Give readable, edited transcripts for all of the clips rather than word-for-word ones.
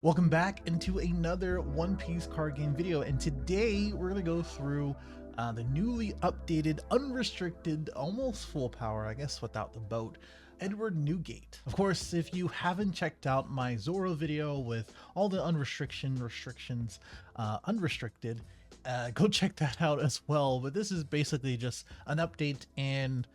Welcome back into another One Piece card game video, and today we're going to go through the newly updated, unrestricted, almost full power, I guess without the boat, Edward Newgate. Of course, if you haven't checked out my Zoro video with all the restrictions, unrestricted, go check that out as well. But this is basically just an update and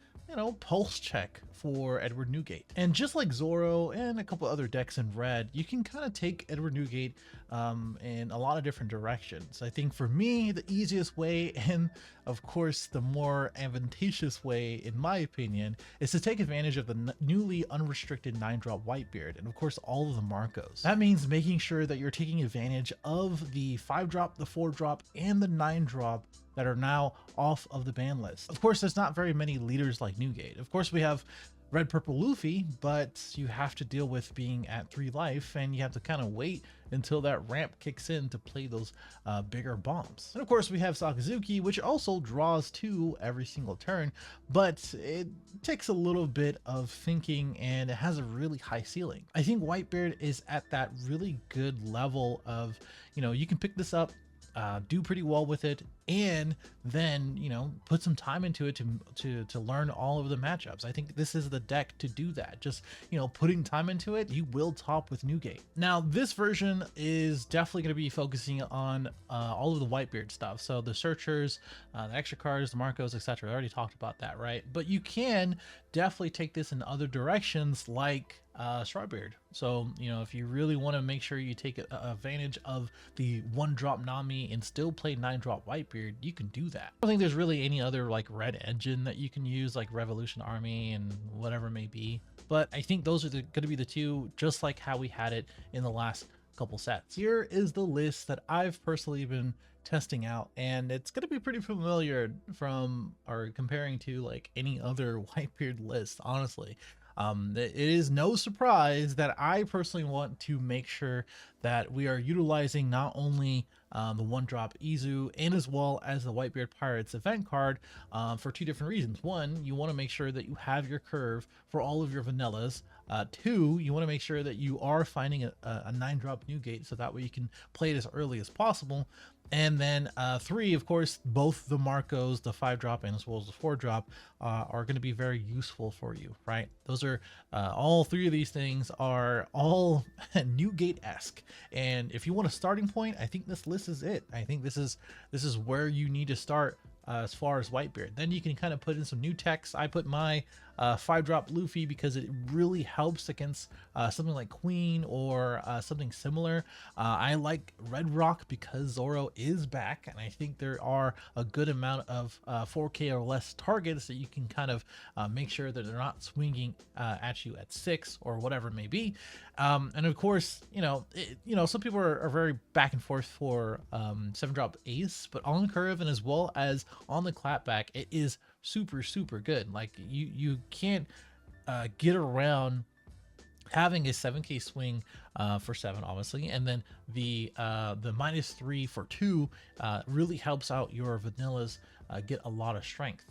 pulse check for Edward Newgate. And just like Zoro and a couple other decks in red, you can kind of take Edward Newgate in a lot of different directions. I think for me, the easiest way, and of course the more advantageous way in my opinion, is to take advantage of the newly unrestricted 9-drop Whitebeard, and of course all of the Marcos. That means making sure that you're taking advantage of the 5-drop, the 4-drop, and the 9-drop that are now off of the ban list. Of course, there's not very many leaders like Newgate. Of course, we have Red Purple Luffy, but you have to deal with being at 3 life, and you have to kind of wait until that ramp kicks in to play those bigger bombs. And of course, we have Sakazuki, which also draws 2 every single turn, but it takes a little bit of thinking and it has a really high ceiling. I think Whitebeard is at that really good level of, you can pick this up, do pretty well with it, and then put some time into it to learn all of the matchups. I think this is the deck to do that. Just putting time into it, you will top with Newgate. Now this version is definitely going to be focusing on all of the Whitebeard stuff, so the searchers, the extra cards, the Marcos, etc. I already talked about that, right? But you can definitely take this in other directions like Strawbeard. So if you really want to make sure you take advantage of the 1-drop Nami and still play 9-drop Whitebeard, you can do that. I don't think there's really any other like red engine that you can use, like Revolution Army and whatever it may be, but I think those are going to be the two, just like how we had it in the last couple sets. Here is the list that I've personally been testing out, and it's going to be pretty familiar from or comparing to like any other Whitebeard list, honestly. It is no surprise that I personally want to make sure that we are utilizing not only the 1-drop Izu and as well as the Whitebeard Pirates event card for 2 different reasons. One, you want to make sure that you have your curve for all of your vanillas. 2, you want to make sure that you are finding a 9-drop Newgate so that way you can play it as early as possible. And then 3, of course, both the Marcos, the 5-drop and as well as the 4-drop are going to be very useful for you, right? Those are all 3 of these things are all Newgate-esque. And if you want a starting point, I think this list is it. I think this is where you need to start as far as Whitebeard. Then you can kind of put in some new techs. I put my 5-drop Luffy because it really helps against something like Queen or something similar. I like Red Rock because Zoro is back, and I think there are a good amount of 4K or less targets that you can kind of make sure that they're not swinging at you at 6 or whatever it may be. And of course, some people are very back and forth for 7-drop Ace, but on the curve and as well as on the clapback, it is super good. Like you can't get around having a 7K swing for 7, obviously, and then the -3 for 2 really helps out your vanillas get a lot of strength.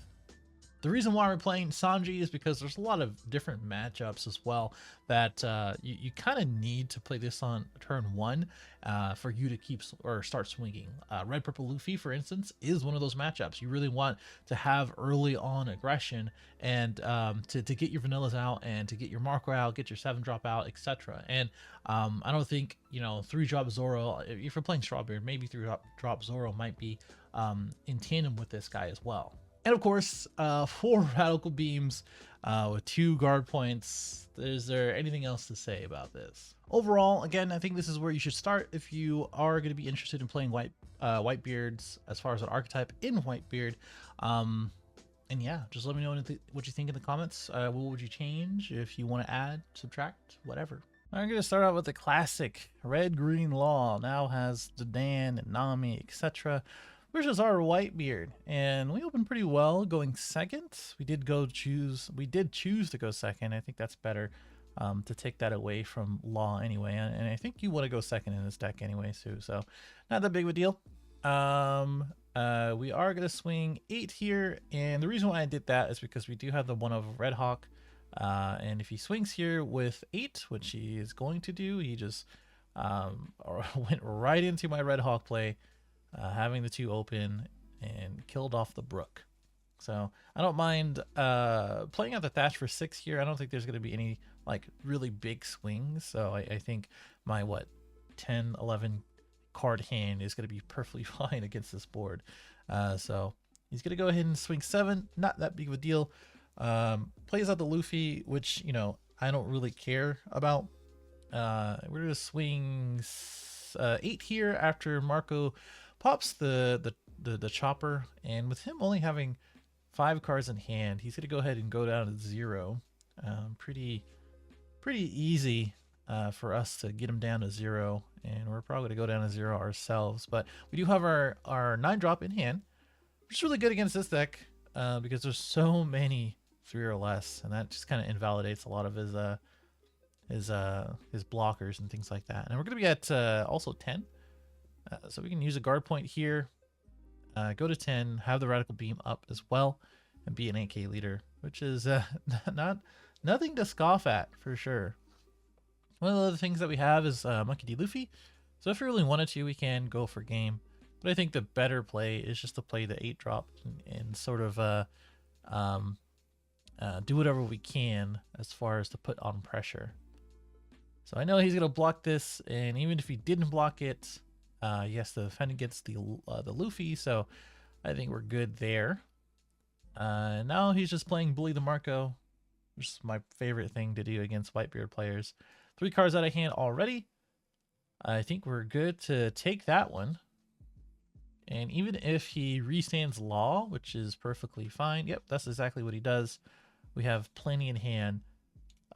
The reason why we're playing Sanji is because there's a lot of different matchups as well that you kind of need to play this on turn 1 for you to keep or start swinging. Red Purple Luffy, for instance, is one of those matchups. You really want to have early on aggression and to get your vanillas out and to get your Marco out, get your 7-drop out, etc. And I don't think 3-drop Zoro, if you're playing Strawbeard, maybe 3-drop Zoro might be in tandem with this guy as well. And of course, 4 radical beams with 2 guard points. Is there anything else to say about this? Overall, again, I think this is where you should start if you are going to be interested in playing Whitebeards as far as an archetype in Whitebeard. And yeah, just let me know what you think in the comments. What would you change if you want to add, subtract, whatever. I'm going to start out with the classic Red Green Law. Now has Zidane and Nami, etc. versus our Whitebeard, and we opened pretty well going second. We did choose to go second. I think that's better to take that away from Law anyway, and I think you want to go second in this deck anyway too, so not that big of a deal. We are going to swing 8 here, and the reason why I did that is because we do have the 1 of Red Hawk, and if he swings here with 8, which he is going to do, he just or went right into my Red Hawk play, having the 2 open and killed off the Brook. So I don't mind playing out the Thatch for 6 here. I don't think there's going to be any like really big swings. So I think my 10, 11 card hand is going to be perfectly fine against this board. So he's going to go ahead and swing 7. Not that big of a deal. Plays out the Luffy, which, you know, I don't really care about. We're going to swing 8 here after Marco pops the chopper, and with him only having 5 cards in hand, he's gonna go ahead and go down to 0. Pretty easy for us to get him down to 0, and we're probably gonna go down to 0 ourselves. But we do have our 9-drop in hand, which is really good against this deck because there's so many 3 or less, and that just kind of invalidates a lot of his blockers and things like that. And we're gonna be at also 10, so we can use a guard point here. Go to 10, have the Radical Beam up as well, and be an 8k leader, which is nothing to scoff at for sure. One of the other things that we have is Monkey D. Luffy. So if we really wanted to, we can go for game. But I think the better play is just to play the 8-drop and sort of do whatever we can as far as to put on pressure. So I know he's going to block this, and even if he didn't block it, he has to defend against the Luffy, so I think we're good there. Now he's just playing Bully the Marco, which is my favorite thing to do against Whitebeard players. 3 cards out of hand already. I think we're good to take that one. And even if he restands Law, which is perfectly fine, yep, that's exactly what he does. We have plenty in hand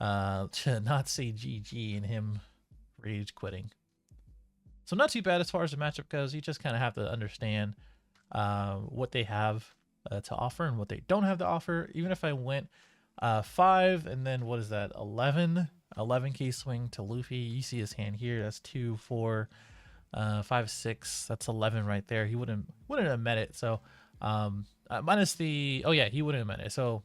to not say GG and him rage quitting. So not too bad as far as the matchup goes. You just kind of have to understand what they have to offer and what they don't have to offer. Even if I went 5 and then what is that, 11k swing to Luffy, you see his hand here, that's 2, 4, 5, 6, that's 11 right there. He wouldn't have met it. So minus the, oh yeah, he wouldn't have met it. So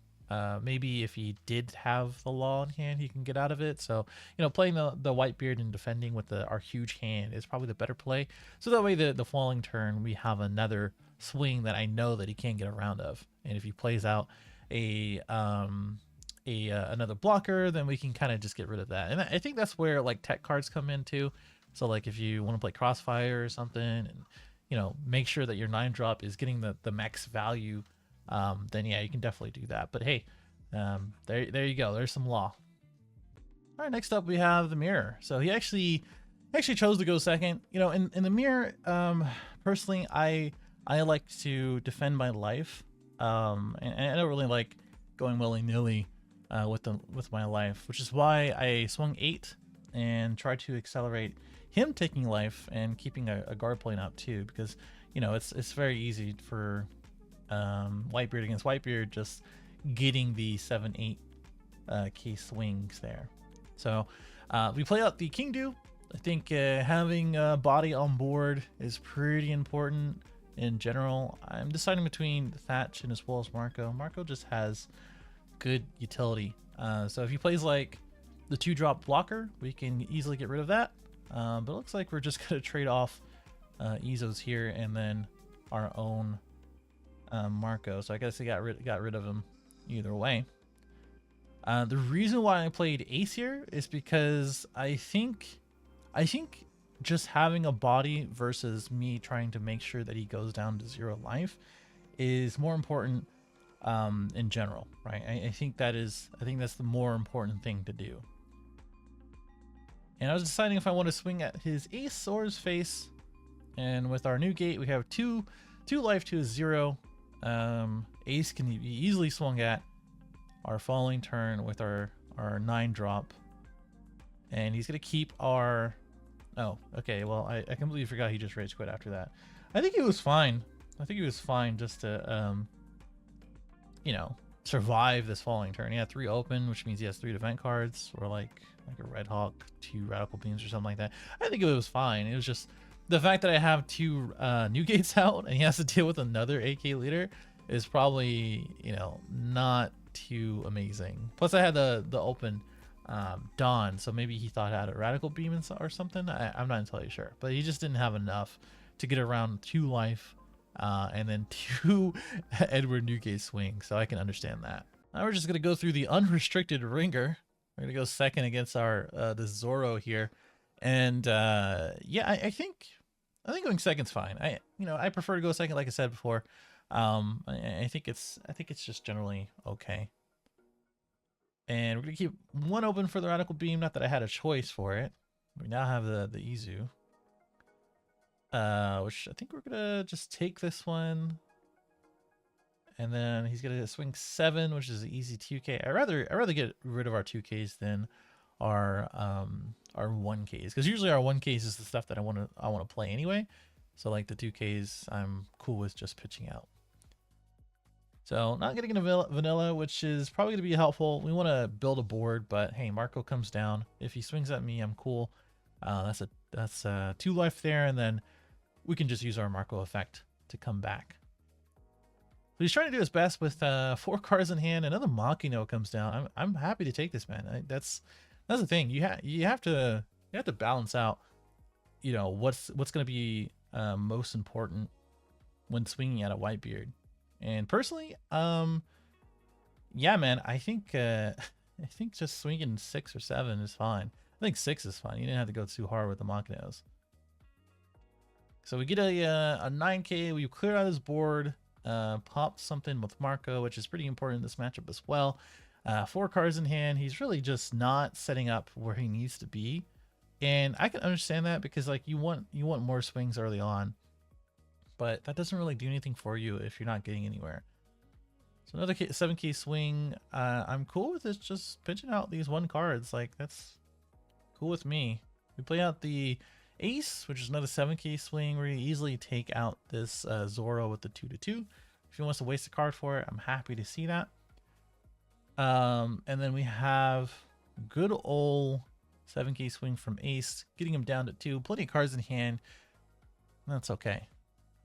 maybe if he did have the Law in hand, he can get out of it. So, you know, playing the Whitebeard and defending with our huge hand is probably the better play. So that way the following turn, we have another swing that I know that he can't get around of. And if he plays out another blocker, then we can kind of just get rid of that. And I think that's where like tech cards come in too. So like if you want to play Crossfire or something, and, you know, make sure that your 9-drop is getting the max value, then yeah, you can definitely do that. But hey, there you go. There's some Law. All right, next up we have the Mirror. So he actually chose to go second. You know, in the Mirror, personally, I like to defend my life, and I don't really like going willy-nilly with my life, which is why I swung 8 and tried to accelerate him taking life and keeping a guard point up too, because, you know, it's very easy for Whitebeard against Whitebeard just getting the 7-8 k swings there. So we play out the King Do. I think having a body on board is pretty important in general. I'm deciding between Thatch and as well as Marco. Marco just has good utility. So if he plays like the 2-drop blocker, we can easily get rid of that. But it looks like we're just going to trade off Izos here and then our own Marco. So I guess he got rid of him either way. The reason why I played Ace here is because I think just having a body versus me trying to make sure that he goes down to 0 life is more important in general, right? I think that's the more important thing to do. And I was deciding if I want to swing at his ace or his face. And with our Newgate, we have two life to a 0. Ace can be easily swung at our following turn with our 9-drop. And he's going to keep our... Oh, okay. Well, I completely forgot he just rage quit after that. I think he was fine. I think he was fine just to, you know, survive this following turn. He had 3 open, which means he has 3 defense cards, or like a Red Hawk, 2 Radical Beams or something like that. I think it was fine. It was just the fact that I have 2 Newgates out and he has to deal with another AK leader is probably, you know, not too amazing. Plus I had the open Dawn, so maybe he thought I had a radical beam or something. I'm not entirely sure, but he just didn't have enough to get around 2 life and then 2 Edward Newgate swing, so I can understand that. Now we're just gonna go through the unrestricted ringer. We're gonna go second against our this Zoro here, and yeah, I think going second's fine. I prefer to go second, like I said before. I think it's just generally okay. And we're gonna keep one open for the radical beam. Not that I had a choice for it. We now have the Izu, which I think we're gonna just take this one. And then he's gonna swing 7, which is an easy 2K. I rather get rid of our 2Ks than our 1Ks, because usually our 1Ks is the stuff that I want to play anyway. So like the 2Ks, I'm cool with just pitching out. So not getting into vanilla, which is probably going to be helpful. We want to build a board, but hey, Marco comes down. If he swings at me, I'm cool. That's 2 life there, and then we can just use our Marco effect to come back. But he's trying to do his best with 4 cards in hand. Another Makino comes down. I'm happy to take this, man. That's the thing. You have to balance out, what's going to be most important when swinging at a Whitebeard. And personally, yeah, man, I think just swinging 6 or 7 is fine. I think 6 is fine. You didn't have to go too hard with the Makinos. So we get a 9K. We clear out his board, pop something with Marco, which is pretty important in this matchup as well. 4 cards in hand. He's really just not setting up where he needs to be, and I can understand that, because like you want more swings early on. But that doesn't really do anything for you if you're not getting anywhere. So another 7K swing. I'm cool with this, just pitching out these 1 cards. Like, that's cool with me. We play out the Ace, which is another 7K swing. We're going to easily take out this Zoro with the 2/2. If he wants to waste a card for it, I'm happy to see that. And then we have good old 7K swing from Ace, getting him down to 2. Plenty of cards in hand. That's okay.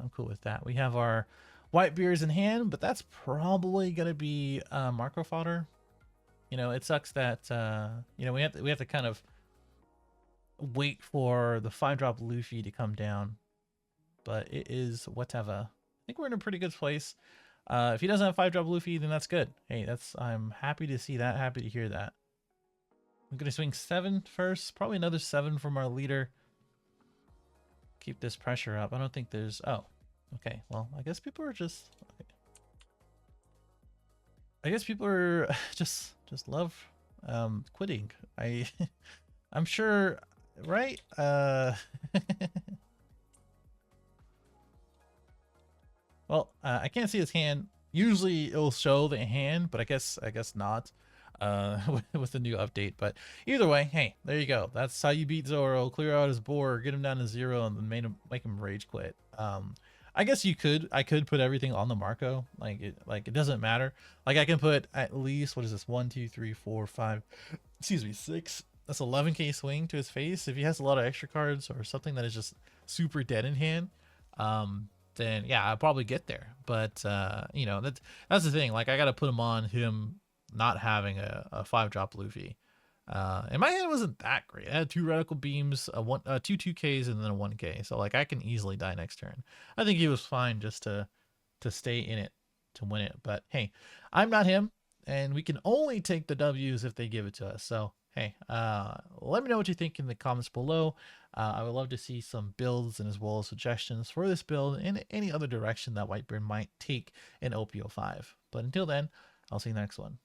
I'm cool with that. We have our Whitebeards in hand, but that's probably going to be Marco fodder. It sucks that, we have to kind of wait for the 5-drop Luffy to come down. But it is whatever. I think we're in a pretty good place. If he doesn't have 5-drop Luffy, then that's good. Hey, I'm happy to see that. Happy to hear that. I'm going to swing 7 first. Probably another 7 from our leader. Keep this pressure up. I don't think there's... Oh, okay. Well, I guess people are just... Okay. I guess people are just love quitting. I'm sure, right? Well, I can't see his hand. Usually it'll show the hand, but I guess not. With the new update. But either way, hey, there you go. That's how you beat Zoro. Clear out his board, get him down to 0, and then make him rage quit. I guess I could put everything on the Marco. Like it doesn't matter. Like I can put at least, what is this, 1 2 3 4 5, excuse me, 6. That's 11K swing to his face. If he has a lot of extra cards or something that is just super dead in hand, then yeah, I'll probably get there. But that's the thing. Like I gotta put him on him not having a 5-drop Luffy. And my hand wasn't that great. I had 2 radical beams, 2 2Ks, and then a 1K. So like I can easily die next turn. I think he was fine just to stay in it to win it. But hey, I'm not him, and we can only take the W's if they give it to us. So hey, let me know what you think in the comments below. I would love to see some builds and as well as suggestions for this build and any other direction that Whitebeard might take in OP05. But until then, I'll see you next one.